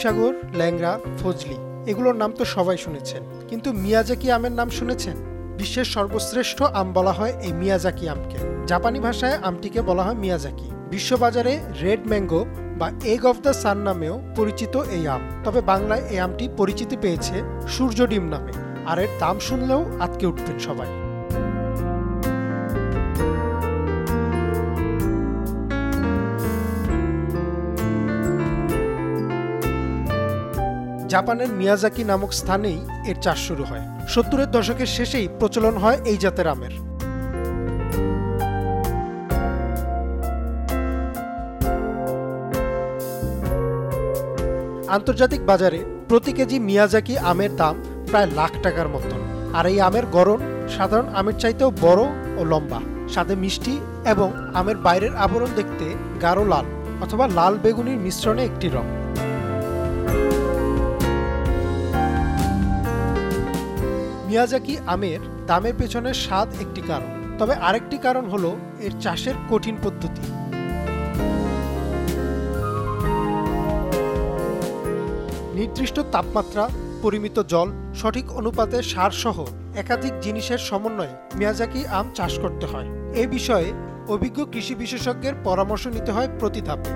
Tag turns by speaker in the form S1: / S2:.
S1: হিমসাগর, ল্যাংড়া, ফজলি এগুলোর নাম তো সবাই শুনেছেন, কিন্তু মিয়াজাকি আমের নাম শুনেছেন? বিশ্বের সর্বশ্রেষ্ঠ আম বলা হয় এই মিয়াজাকি আমকে। জাপানি ভাষায় আমটিকে বলা হয় মিয়াজাকি। বিশ্ববাজারে রেড ম্যাঙ্গো বা এগ অফ দ্য সান নামেও পরিচিত এই আম। তবে বাংলায় এই আমটি পরিচিতি পেয়েছে সূর্য ডিম নামে, আর এর দাম শুনলেও আঁতকে উঠবেন সবাই। জাপানের মিয়াজাকি নামক স্থানেই এর চাষ শুরু হয়। 70-এর দশকের শেষেই প্রচলন হয় এই জাতের আমের। আন্তর্জাতিক বাজারে প্রতি কেজি মিয়াজাকি আমের দাম প্রায় লাখ টাকার মতন। আর এই আমের গড়ন সাধারণ আমের চাইতেও বড় ও লম্বা, স্বাদে মিষ্টি এবং আমের বাইরের আবরণ দেখতে গাঢ় লাল অথবা লাল বেগুনির মিশ্রণে একটি রং। মিয়াজাকি আমের দামের পেছনে স্বাদ একটি কারণ, তবে আরেকটি কারণ হলো এর চাষের কঠিন পদ্ধতি। নির্দিষ্ট তাপমাত্রা, পরিমিত জল, সঠিক অনুপাতে সার সহ একাধিক জিনিসের সমন্বয়ে মিয়াজাকি আম চাষ করতে হয়। এ বিষয়ে অভিজ্ঞ কৃষি বিশেষজ্ঞের পরামর্শ নিতে হয় প্রতি ধাপে।